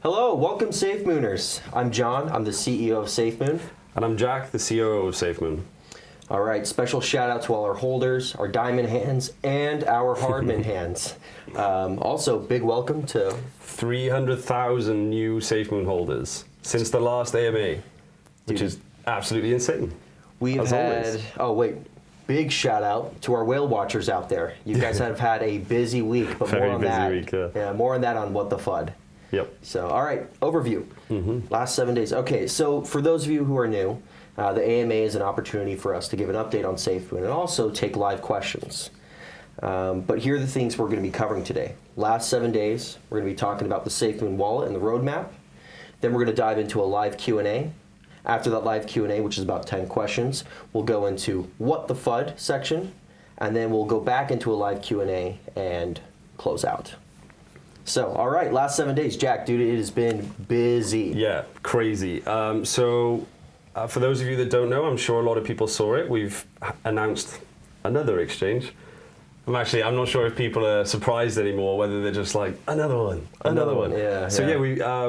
Hello, welcome SafeMooners. I'm John, I'm the CEO of SafeMoon. And I'm Jack, the CEO of Safemoon. All right, special shout out to all our holders, our diamond hands, and our hardman hands. Also, big welcome to 300,000 new Safemoon holders since the last AMA, which is absolutely insane. We've had, big shout out to our whale watchers out there. You guys have had a busy week, but more on that. Week, yeah, more on that on What the FUD. Yep. So, all right, overview. Last 7 days. Okay, so for those of you who are new, the AMA is an opportunity for us to give an update on SafeMoon and also take live questions. But here are the things we're going to be covering today. Last 7 days, we're going to be talking about the SafeMoon wallet and the roadmap. Then we're going to dive into a live Q&A. After that live Q&A, which is about 10 questions, we'll go into What the FUD section, and then we'll go back into a live Q&A and close out. So, all right, last 7 days. Jack, dude, it has been busy. Yeah, crazy. For those of you that don't know, I'm sure a lot of people saw it. We've announced another exchange. I'm not sure if people are surprised anymore, whether they're just like, another one. Yeah. So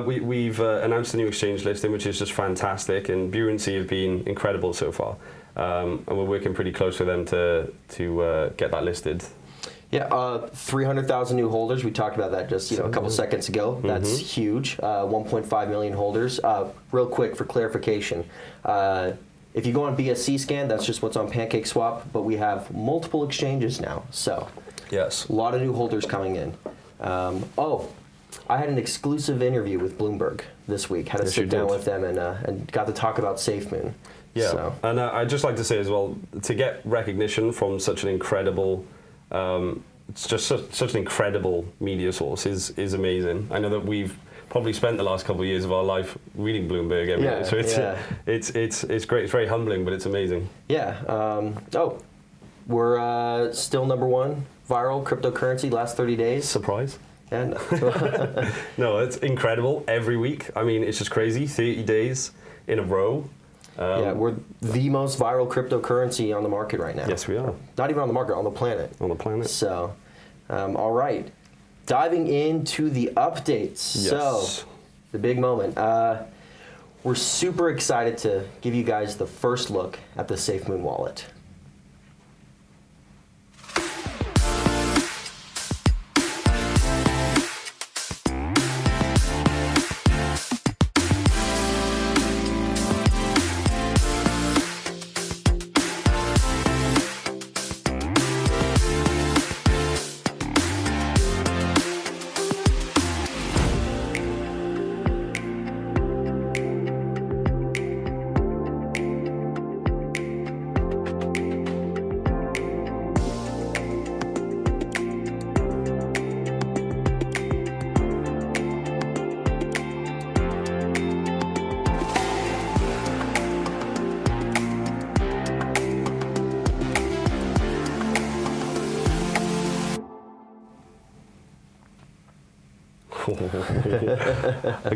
we've announced a new exchange listing, which is just fantastic, and BINANCE have been incredible so far. And we're working pretty close with them to get that listed. Yeah, 300,000 new holders. We talked about that just a couple seconds ago. That's huge. 1.5 million holders. Real quick for clarification, if you go on BSC scan, that's just what's on PancakeSwap. But we have multiple exchanges now, so yes, a lot of new holders coming in. I had an exclusive interview with Bloomberg this week. Had to sit down with them and got to talk about SafeMoon. Yeah, so. And I'd just like to say as well, to get recognition from such an incredible. It's just such an incredible media source is amazing. I know that we've probably spent the last couple of years of our life reading Bloomberg every day, so it's great. It's very humbling, but it's amazing. Yeah. We're still #1 viral cryptocurrency last 30 days. Surprise. Yeah. No. No, it's incredible every week. I mean, it's just crazy. 30 days in a row. Yeah, we're the most viral cryptocurrency on the market right now. Yes, we are. Not even on the market, on the planet. On the planet. So, all right. Diving into the updates. Yes. So, the big moment. We're super excited to give you guys the first look at the SafeMoon wallet.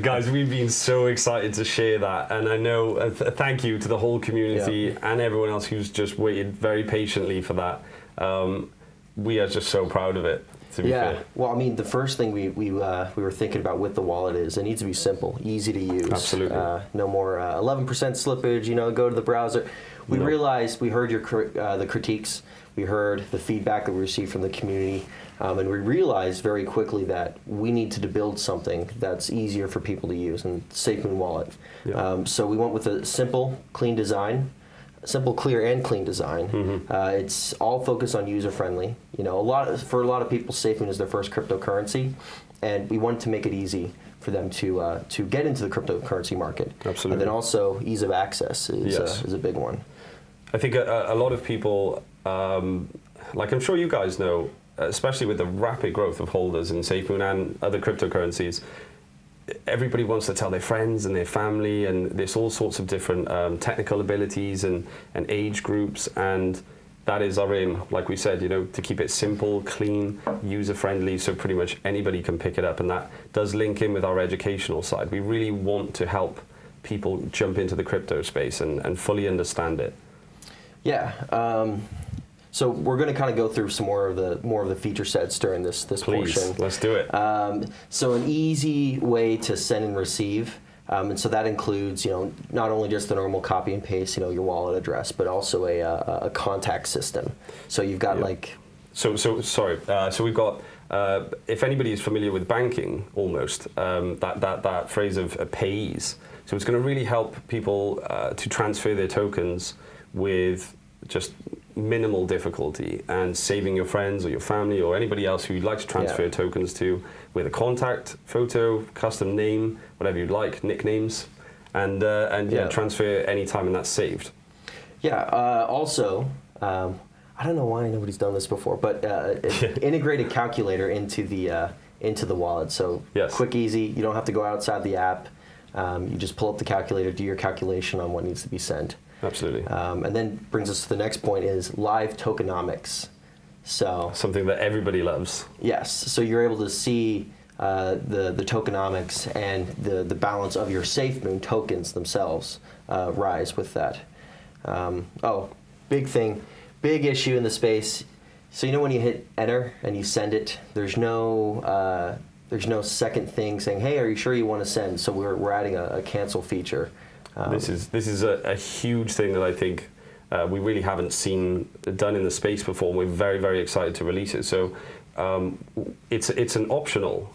Guys, we've been so excited to share that, and I know thank you to the whole community and everyone else who's just waited very patiently for that. We are just so proud of it, to be fair. Well, I mean, the first thing we were thinking about with the wallet is it needs to be simple, easy to use. Absolutely. No more 11% slippage, go to the browser. We realized, we heard the critiques, we heard the feedback that we received from the community, and we realized very quickly that we need to build something that's easier for people to use, and SafeMoon wallet. So we went with a simple, clean design, simple, clear, and clean design. It's all focused on user-friendly. For a lot of people, SafeMoon is their first cryptocurrency, and we wanted to make it easy for them to get into the cryptocurrency market. Absolutely. And then also ease of access is a big one. I think a lot of people, like I'm sure you guys know, especially with the rapid growth of holders in SafeMoon and other cryptocurrencies, everybody wants to tell their friends and their family, and there's all sorts of different technical abilities and age groups, and that is our aim, like we said, to keep it simple, clean, user-friendly, so pretty much anybody can pick it up, and that does link in with our educational side. We really want to help people jump into the crypto space and fully understand it. Yeah. So we're going to kind of go through some more of the feature sets during this Please, portion. let's do it. So an easy way to send and receive, and so that includes, not only just the normal copy and paste, your wallet address, but also a contact system. So you've got So we've got, if anybody is familiar with banking, almost, that phrase of payees. So it's going to really help people to transfer their tokens with just minimal difficulty, and saving your friends or your family or anybody else who you'd like to transfer tokens to with a contact, photo, custom name, whatever you'd like, nicknames, and transfer anytime, and that's saved. Yeah. Also, I don't know why nobody's done this before, but integrated calculator into the wallet. So quick, easy. You don't have to go outside the app. You just pull up the calculator, do your calculation on what needs to be sent. Absolutely. And then brings us to the next point is live tokenomics. So something that everybody loves. Yes. So you're able to see the tokenomics and the balance of your SafeMoon tokens themselves rise with that. Big thing, big issue in the space. So when you hit enter and you send it, there's no second thing saying, hey, are you sure you want to send? So we're adding a cancel feature. This is a huge thing that I think we really haven't seen done in the space before, and we're very, very excited to release it. So it's an optional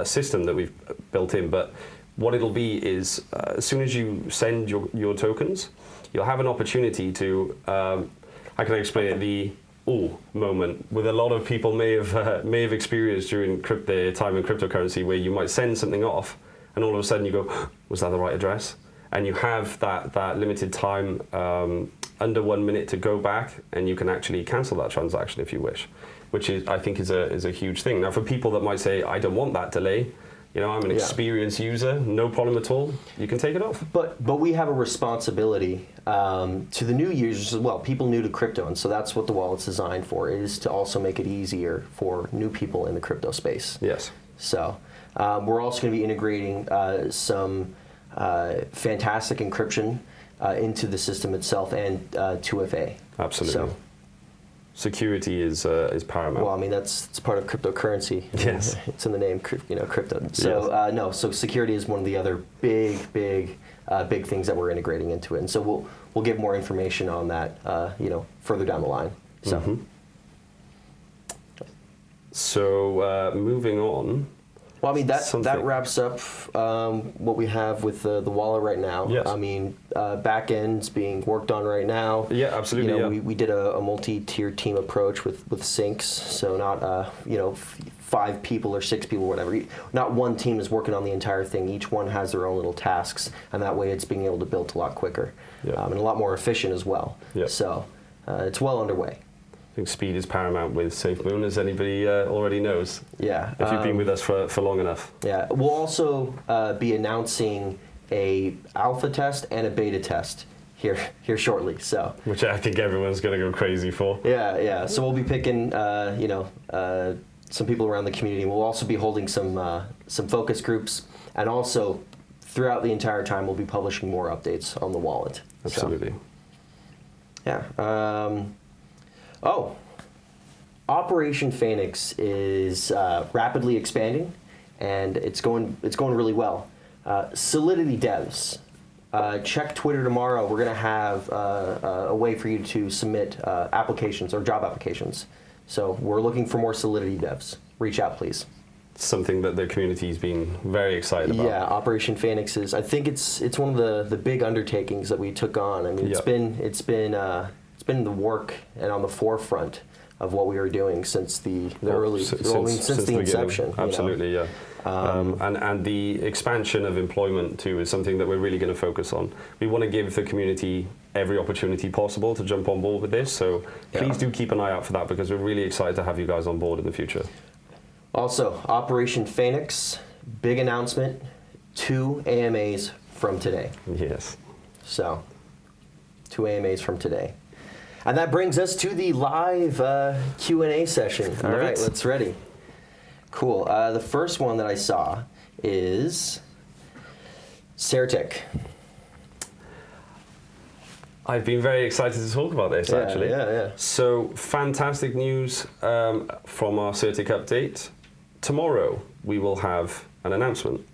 system that we've built in, but what it'll be is as soon as you send your tokens, you'll have an opportunity to, how can I explain it, the moment with a lot of people may have experienced during their time in cryptocurrency, where you might send something off and all of a sudden you go, was that the right address? And you have that limited time, under 1 minute, to go back, and you can actually cancel that transaction if you wish, which I think is a huge thing. Now, for people that might say, I don't want that delay, I'm an experienced user, no problem at all, you can take it off. But we have a responsibility to the new users as well, people new to crypto, and so that's what the wallet's designed for, is to also make it easier for new people in the crypto space. Yes. So we're also going to be integrating some fantastic encryption into the system itself and 2FA. Absolutely. So, security is paramount. Well, I mean, it's part of cryptocurrency. Yes. It's in the name, crypto. So so security is one of the other big things that we're integrating into it. And so we'll give more information on that, further down the line. So. Mm-hmm. So moving on. Well, I mean, that wraps up what we have with the wallet right now. Yes. I mean, back end's being worked on right now. Yeah, absolutely. We did a multi-tier team approach with syncs, so not 5 people or 6 people, whatever. Not one team is working on the entire thing. Each one has their own little tasks, and that way it's being able to build a lot quicker and a lot more efficient as well. Yep. So it's well underway. I think speed is paramount with SafeMoon, as anybody already knows. Yeah. If you've been with us for long enough. Yeah. We'll also be announcing a alpha test and a beta test here shortly. So. Which I think everyone's going to go crazy for. Yeah. So we'll be picking, some people around the community. We'll also be holding some focus groups, and also throughout the entire time we'll be publishing more updates on the wallet. Absolutely. So, yeah. Operation Phoenix is rapidly expanding, and it's going really well. Solidity devs, check Twitter tomorrow. We're going to have a way for you to submit applications or job applications. So we're looking for more Solidity devs. Reach out, please. Something that the community's been very excited about. Yeah, Operation Phoenix is. I think it's one of the big undertakings that we took on. I mean, it's been the work and on the forefront of what we were doing since the inception. Absolutely, yeah. And the expansion of employment too is something that we're really going to focus on. We want to give the community every opportunity possible to jump on board with this. So please do keep an eye out for that, because we're really excited to have you guys on board in the future. Also, Operation Phoenix, big announcement, 2 AMAs from today. Yes. So, 2 AMAs from today. And that brings us to the live Q&A session. All right, let's ready. Cool. The first one that I saw is 𝗙𝗘𝗘𝗙. I've been very excited to talk about this, actually. Yeah. So, fantastic news from our 𝗙𝗘𝗘 update. Tomorrow, we will have an announcement.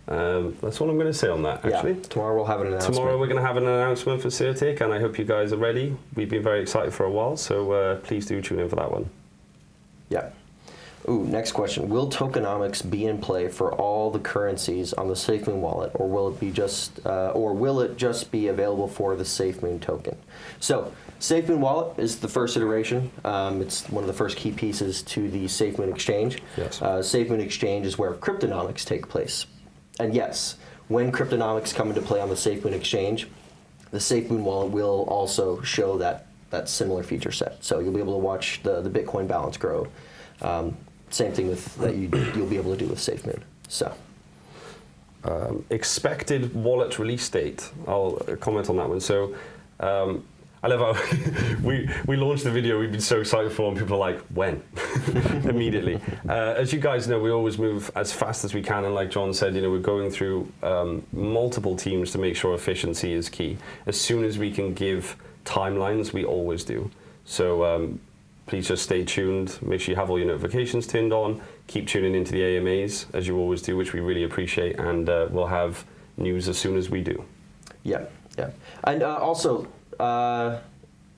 That's all I'm going to say on that, actually. Yeah, tomorrow we'll have an announcement. Tomorrow we're going to have an announcement for 𝗙𝗘𝗘, and I hope you guys are ready. We've been very excited for a while, so please do tune in for that one. Yeah. Ooh, next question. Will tokenomics be in play for all the currencies on the SafeMoon wallet, or will it just be available for the SafeMoon token? So, SafeMoon wallet is the first iteration. It's one of the first key pieces to the SafeMoon exchange. Yes. SafeMoon exchange is where cryptonomics take place. And yes, when cryptonomics come into play on the SafeMoon exchange, the SafeMoon wallet will also show that similar feature set. So you'll be able to watch the Bitcoin balance grow. Same thing with that you'll be able to do with SafeMoon. So, expected wallet release date. I'll comment on that one. So, I love how we launched the video. We've been so excited for, and people are like, when? Immediately. As you guys know, we always move as fast as we can, and like John said, we're going through multiple teams to make sure efficiency is key. As soon as we can give timelines, we always do. So. Please just stay tuned. Make sure you have all your notifications turned on. Keep tuning into the AMAs, as you always do, which we really appreciate. And we'll have news as soon as we do. Yeah. And also,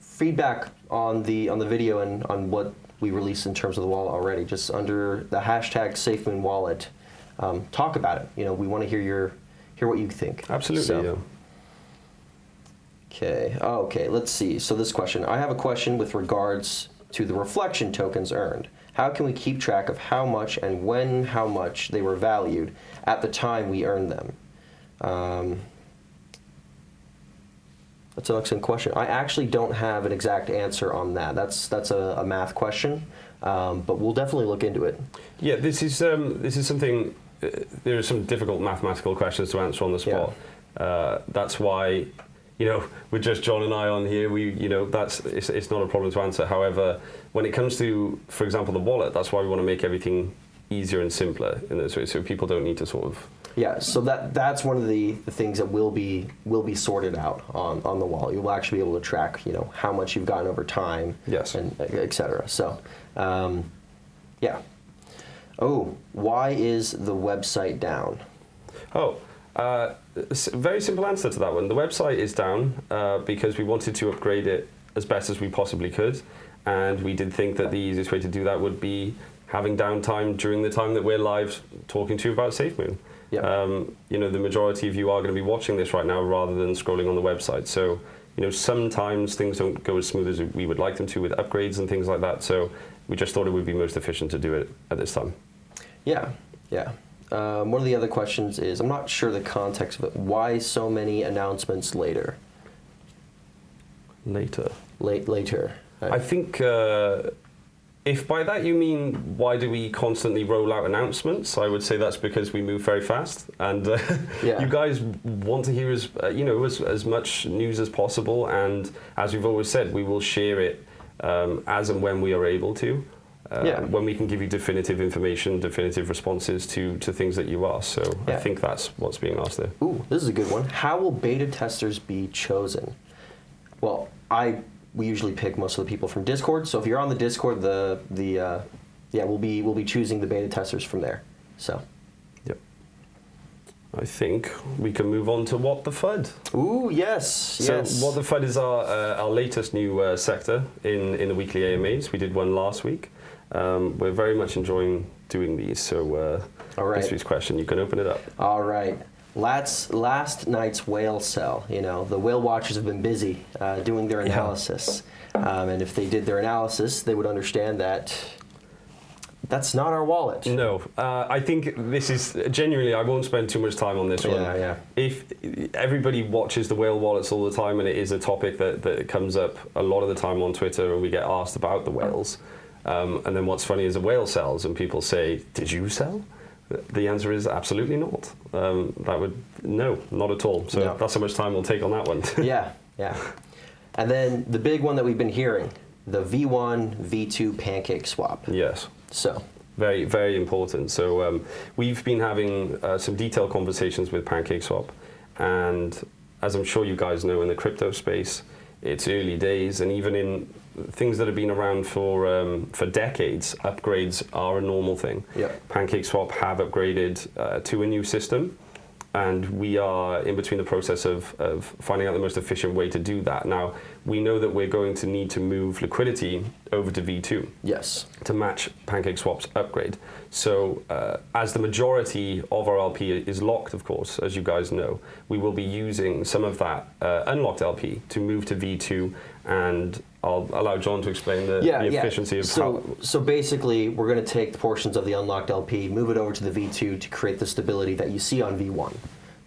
feedback on the video and on what we released in terms of the wallet already, just under the hashtag SafeMoon wallet. Talk about it. We want to hear what you think. Absolutely, so. Yeah. Okay, let's see. So this question. I have a question with regards to the reflection tokens earned. How can we keep track of how much and when how much they were valued at the time we earned them? That's an excellent question. I actually don't have an exact answer on that. That's a math question, but we'll definitely look into it. Yeah, this is something. There are some difficult mathematical questions to answer on the spot. Yeah. That's why. With just John and I on here, it's not a problem to answer. However, when it comes to, for example, the wallet, that's why we want to make everything easier and simpler in this way, so people don't need to sort of. Yeah, so that's one of the things that will be sorted out on the wallet. You'll actually be able to track, how much you've gotten over time, yes, and et cetera. So, yeah. Oh, why is the website down? Oh. Very simple answer to that one. The website is down because we wanted to upgrade it as best as we possibly could, and we did think that the easiest way to do that would be having downtime during the time that we're live talking to you about SafeMoon. Yep. The majority of you are going to be watching this right now rather than scrolling on the website. So, sometimes things don't go as smooth as we would like them to with upgrades and things like that. So we just thought it would be most efficient to do it at this time. Yeah. One of the other questions is, I'm not sure the context of it. Why so many announcements later? Later. Right. I think if by that you mean why do we constantly roll out announcements, I would say that's because we move very fast, and you guys want to hear as much news as possible. And as we've always said, we will share it as and when we are able to. When we can give you definitive information, definitive responses to things that you ask. So I think that's what's being asked there. Ooh, this is a good one. How will beta testers be chosen? Well, we usually pick most of the people from Discord. So if you're on the Discord, we'll be choosing the beta testers from there. So. Yep. I think we can move on to What the FUD. Ooh, yes. So What the FUD is our latest new sector in the weekly AMAs. We did one last week. We're very much enjoying doing these, so all right. This week's question, you can open it up. All right. Last night's whale sell, the whale watchers have been busy doing their analysis. And if they did their analysis, they would understand that that's not our wallet. No, I think this is, genuinely, I won't spend too much time on this one. Yeah. If everybody watches the whale wallets all the time, and it is a topic that comes up a lot of the time on Twitter, and we get asked about the whales. And then what's funny is a whale sells, and people say, "Did you sell?" The answer is absolutely not. No, not at all. So that's how much time we'll take on that one. Yeah. And then the big one that we've been hearing, the V1, V2 pancake swap. Yes. So. Very, very important. So we've been having some detailed conversations with PancakeSwap, and as I'm sure you guys know, in the crypto space, it's early days, and even in things that have been around for decades, upgrades are a normal thing. Yep. PancakeSwap have upgraded to a new system, and we are in between the process of finding out the most efficient way to do that. Now, we know that we're going to need to move liquidity over to V2. Yes. To match PancakeSwap's upgrade. So as the majority of our LP is locked, of course, as you guys know, we will be using some of that unlocked LP to move to V2, and I'll allow John to explain the efficiency of how... So basically, we're going to take portions of the unlocked LP, move it over to the V2 to create the stability that you see on V1.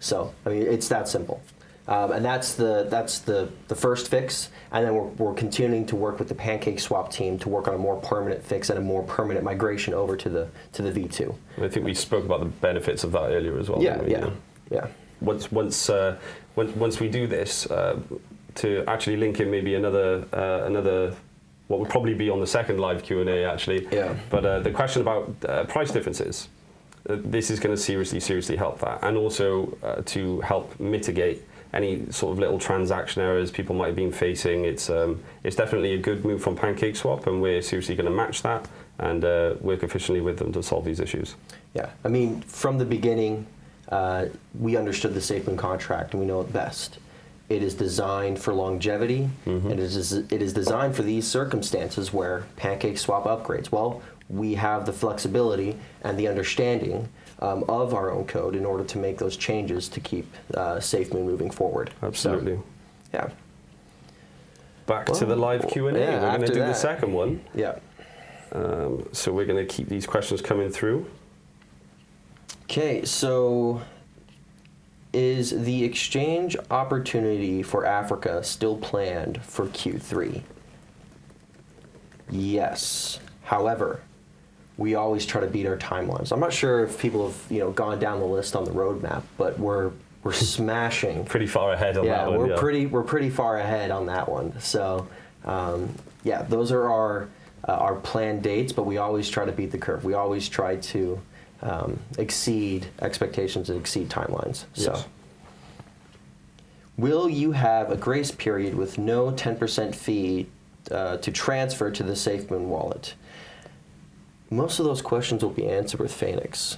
So, I mean, it's that simple. And that's the first fix, and then we're continuing to work with the PancakeSwap team to work on a more permanent fix and a more permanent migration over to the V2. I think we spoke about the benefits of that earlier as well. Yeah. Once we do this, to actually link in maybe another what would probably be on the second live Q&A actually. Yeah. But the question about price differences, this is going to seriously help that, and also to help mitigate any sort of little transaction errors people might have been facing. It's definitely a good move from PancakeSwap, and we're seriously going to match that and work efficiently with them to solve these issues. Yeah, I mean, from the beginning, we understood the SAFEMOON contract, and we know it best. It is designed for longevity, and it is designed for these circumstances where PancakeSwap upgrades. Well, we have the flexibility and the understanding of our own code in order to make those changes to keep SAFEMOON moving forward. Absolutely. So, yeah. Back to the live Q&A. Yeah, we're going to do that. the second one. Yeah. So we're going to keep these questions coming through. Okay, so is the exchange opportunity for Africa still planned for Q3? Yes. However, we always try to beat our timelines. I'm not sure if people have gone down the list on the roadmap, but we're smashing. Pretty far ahead on that one. We're pretty far ahead on that one. So yeah, those are our planned dates, but we always try to beat the curve. We always try to exceed expectations and exceed timelines. Yes. So, will you have a grace period with no 10% fee to transfer to the SAFEMOON wallet? Most of those questions will be answered with 𝗙𝗡𝗙𝗃.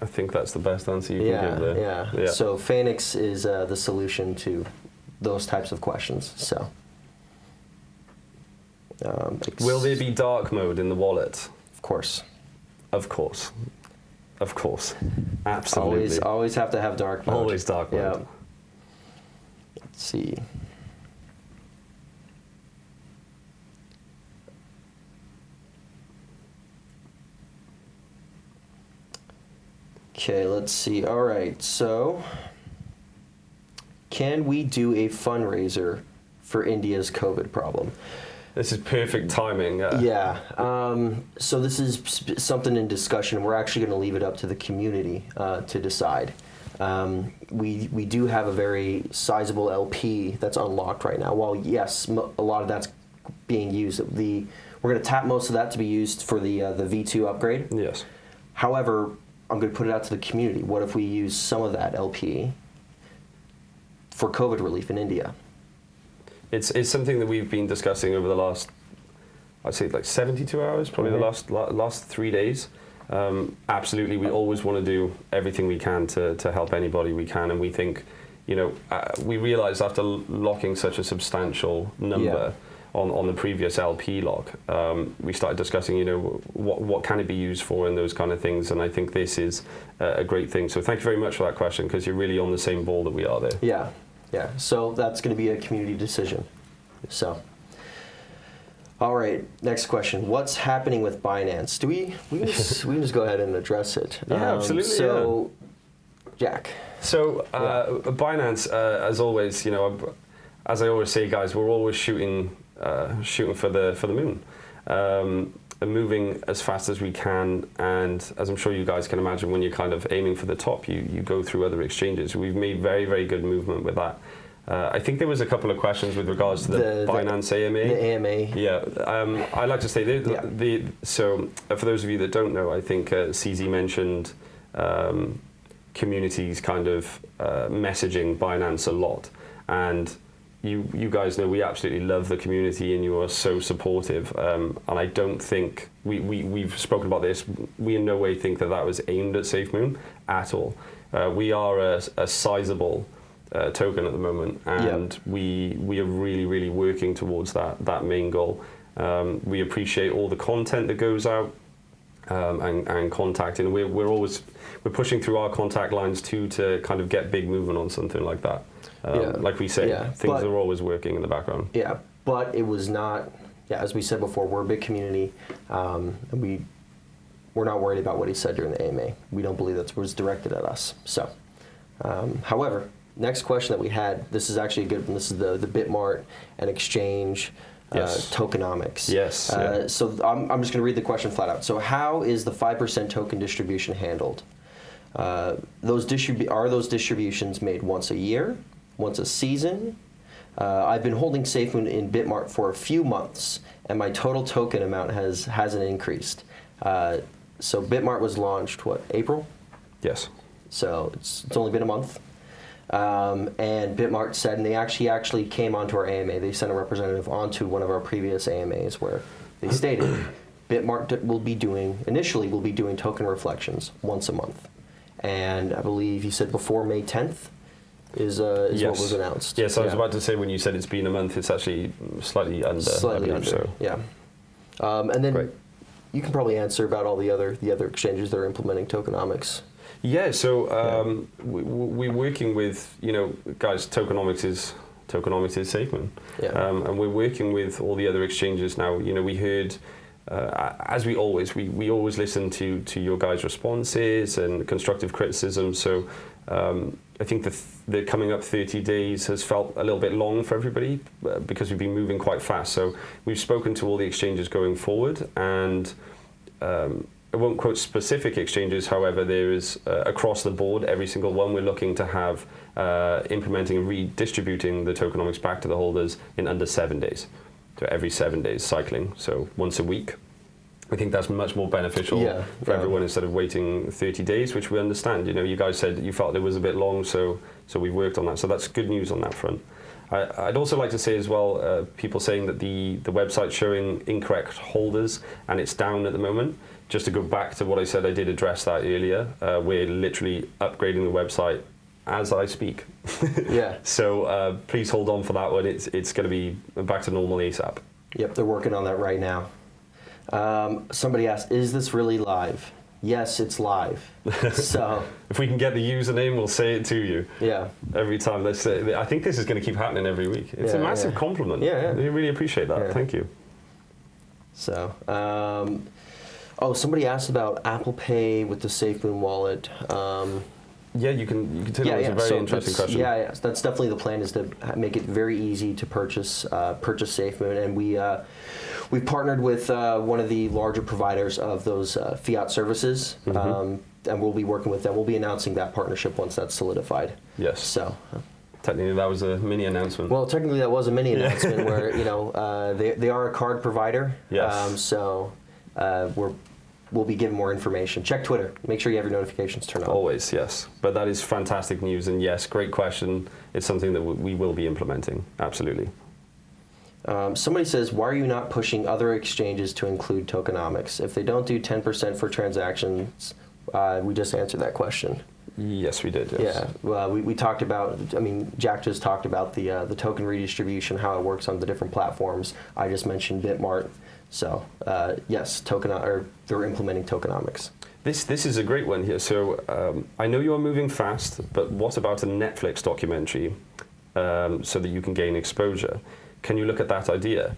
I think that's the best answer you can give there. Yeah. So 𝗙𝗃𝗃 is the solution to those types of questions. So, will there be dark mode in the wallet? Of course. Of course. Of course. Absolutely. Always have to have dark mode. Always dark mode. Yeah. Let's see. Okay, let's see. All right, so can we do a fundraiser for India's COVID problem? This is perfect timing. Yeah. So this is something in discussion. We're actually going to leave it up to the community to decide. We do have a very sizable LP that's unlocked right now. While yes, a lot of that's being used, we're going to tap most of that to be used for the V2 upgrade. Yes. However, I'm going to put it out to the community. What if we use some of that LP for COVID relief in India? It's something that we've been discussing over the last, I'd say like 72 hours, probably the last 3 days. Absolutely, we always want to do everything we can to help anybody we can, and we think, we realized after locking such a substantial number on the previous LP lock, we started discussing, what can it be used for and those kind of things, and I think this is a great thing. So thank you very much for that question, because you're really on the same ball that we are there. Yeah. Yeah, so that's going to be a community decision. So, all right, next question. What's happening with BINANCE? we can just go ahead and address it? Yeah, absolutely. So, Jack. So, BINANCE, as always, as I always say, guys, we're always shooting for the moon. Moving as fast as we can, and as I'm sure you guys can imagine, when you're kind of aiming for the top, you go through other exchanges. We've made very, very good movement with that. I think there was a couple of questions with regards to the BINANCE AMA. The AMA. Yeah, I like to say, so for those of you that don't know, I think CZ mentioned community's kind of messaging Binance a lot, and you guys know we absolutely love the community, and you are so supportive. And I don't think we've spoken about this. We in no way think that was aimed at SafeMoon at all. We are a sizable token at the moment, and we are really working towards that main goal. We appreciate all the content that goes out and contacting. We're pushing through our contact lines too to kind of get big movement on something like that. Like we say, things are always working in the background. Yeah, but it was not. Yeah, as we said before, we're a big community, and we're not worried about what he said during the AMA. We don't believe that was directed at us. So, however, next question that we had, this is actually a good one. This is the Bitmart and exchange tokenomics. Yes. So I'm just going to read the question flat out. So how is the 5% token distribution handled? Are those distributions made once a year, once a season? I've been holding SafeMoon in Bitmart for a few months, and my total token amount hasn't increased. So Bitmart was launched, what, April? Yes. So it's only been a month. And Bitmart said, and they actually came onto our AMA. They sent a representative onto one of our previous AMAs where they stated Bitmart initially will be doing token reflections once a month. And I believe you said before May 10th is what was announced. Yes, I was about to say when you said it's been a month, it's actually slightly under. Slightly under, so. yeah. And then you can probably answer about all the other exchanges that are implementing tokenomics. Yeah, so we're working with, guys, tokenomics is SafeMoon. Yeah. And we're working with all the other exchanges now. We heard, as we always listen to your guys' responses and constructive criticism. So I think the coming up 30 days has felt a little bit long for everybody because we've been moving quite fast. So we've spoken to all the exchanges going forward, and I won't quote specific exchanges, however, there is across the board, every single one we're looking to have implementing and redistributing the tokenomics back to the holders in under 7 days. So every 7 days cycling, so once a week. I think that's much more beneficial for everyone instead of waiting 30 days, which we understand. You guys said you felt it was a bit long, so we worked on that. So that's good news on that front. I'd also like to say as well, people saying that the website's showing incorrect holders and it's down at the moment. Just to go back to what I said, I did address that earlier. We're literally upgrading the website as I speak. Yeah. So please hold on for that one. It's going to be back to normal ASAP. Yep, they're working on that right now. Somebody asked, is this really live? Yes, it's live. So if we can get the username, we'll say it to you. Yeah. Every time. I think this is going to keep happening every week. It's a massive compliment. Yeah. We really appreciate that. Yeah. Thank you. So, somebody asked about Apple Pay with the SafeMoon wallet. Yeah, you can tell it was a very interesting question. Yeah, that's definitely the plan, is to make it very easy to purchase SafeMoon, and we've partnered with one of the larger providers of those fiat services, and we'll be working with them. We'll be announcing that partnership once that's solidified. Yes. So. Technically, that was a mini announcement. Well, technically, that was a mini announcement where they are a card provider. Yes. So we'll be giving more information. Check Twitter. Make sure you have your notifications turned on. Always, yes. But that is fantastic news, and yes, great question. It's something that we will be implementing. Absolutely. Somebody says, why are you not pushing other exchanges to include tokenomics? If they don't do 10% for transactions, we just answered that question. Yes, we did. Yes. Yeah, well, we talked about. Jack just talked about the token redistribution, how it works on the different platforms. I just mentioned Bitmart. So yes, they're implementing tokenomics. This is a great one here. So I know you are moving fast, but what about a Netflix documentary so that you can gain exposure? Can you look at that idea?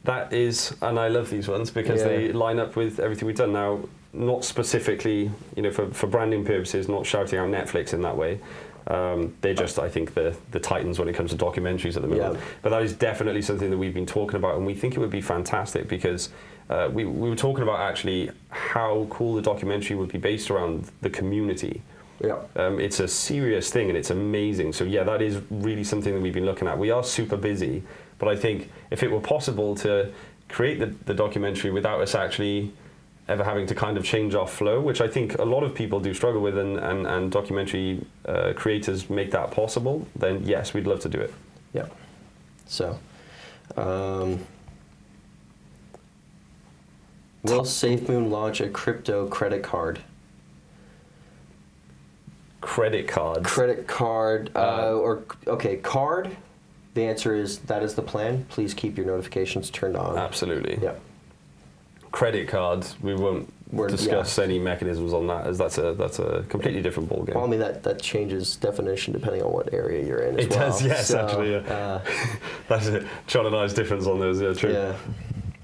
That is, and I love these ones because they line up with everything we've done. Now, not specifically, for branding purposes, not shouting out Netflix in that way. They're just, I think, the titans when it comes to documentaries at the moment. Yeah. But that is definitely something that we've been talking about, and we think it would be fantastic because we were talking about actually how cool the documentary would be based around the community. Yeah. It's a serious thing and it's amazing. So yeah, that is really something that we've been looking at. We are super busy, but I think if it were possible to create the documentary without us actually ever having to kind of change our flow, which I think a lot of people do struggle with, and documentary creators make that possible, then yes, we'd love to do it. Yeah. So, will SafeMoon launch a crypto credit card? Credit cards. Credit card, card. The answer is that is the plan. Please keep your notifications turned on. Absolutely. Yeah. Credit cards, we won't discuss any mechanisms on that, as that's a completely different ballgame. Well, I mean, that changes definition depending on what area you're in as it well. does, yes, so, actually. Yeah. That's it. John and I's difference on those, yeah, true. Yeah.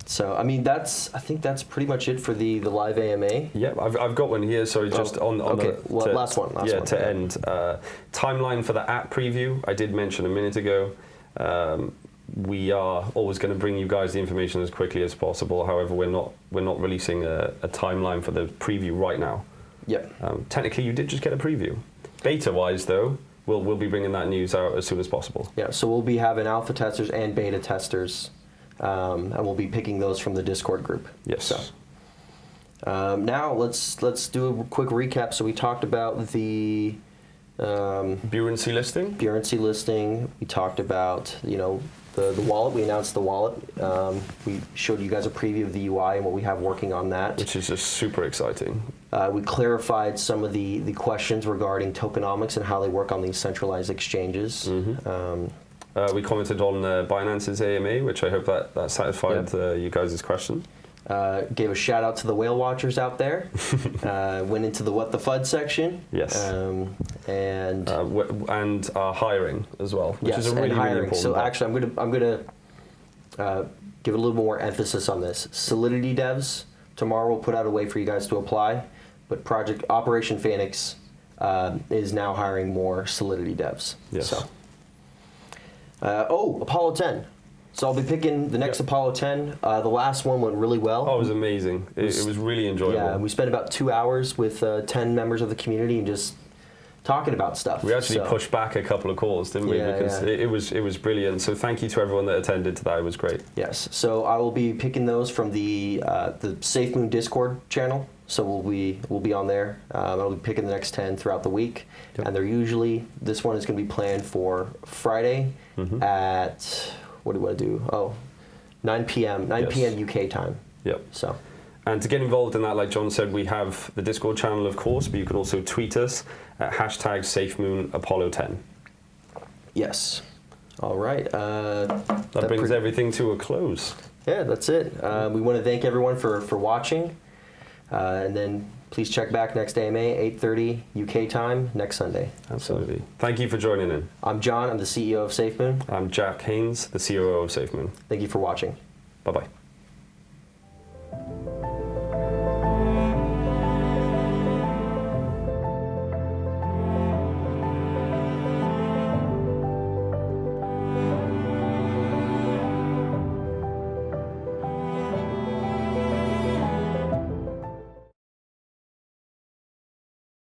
So, I mean, I think that's pretty much it for the live AMA. Yeah, I've got one here, sorry, just on last one. To end. Timeline for the app preview, I did mention a minute ago. We are always going to bring you guys the information as quickly as possible. However, we're not releasing a timeline for the preview right now. Yep. Technically, you did just get a preview. Beta-wise, though, we'll be bringing that news out as soon as possible. Yeah, so we'll be having alpha testers and beta testers. And we'll be picking those from the Discord group. Yes. So, now let's do a quick recap. So we talked about the 𝗙𝗟𝗢𝗙 listing. 𝗙𝗟𝗢𝗙𝗘 listing. We talked about the wallet. We announced the wallet. We showed you guys a preview of the UI and what we have working on that, which is just super exciting. We clarified some of the questions regarding tokenomics and how they work on these centralized exchanges. Mm-hmm. We commented on BINANCE's AMA, which I hope that satisfied you guys' question. Gave a shout out to the whale watchers out there. Went into the what the FUD section. Yes. And our hiring as well, which is a really important So part. actually, I'm gonna give a little more emphasis on this. Solidity devs, tomorrow we'll put out a way for you guys to apply, but Project Operation Phoenix is now hiring more Solidity devs. Yes. So. Apollo 10. So I'll be picking the next Apollo 10. The last one went really well. Oh, it was amazing. It was really enjoyable. Yeah, we spent about 2 hours with 10 members of the community and just talking about stuff. We actually pushed back a couple of calls, didn't we? Because it was brilliant. So thank you to everyone that attended to that. It was great. Yes. So I will be picking those from the SafeMoon Discord channel. So we'll be on there. I'll be picking the next 10 throughout the week, and they're usually, this one is going to be planned for Friday at, what do I do? 9 p.m. 9 p.m. UK time. Yep. So. And to get involved in that, like John said, we have the Discord channel, of course, but you can also tweet us at #SafeMoonApollo10. Yes. All right. That brings everything to a close. Yeah, that's it. We want to thank everyone for watching. And then please check back next AMA, 8:30 UK time, next Sunday. Absolutely. So, thank you for joining in. I'm John. I'm the CEO of SafeMoon. I'm Jack Haynes, the COO of SafeMoon. Thank you for watching. Bye-bye.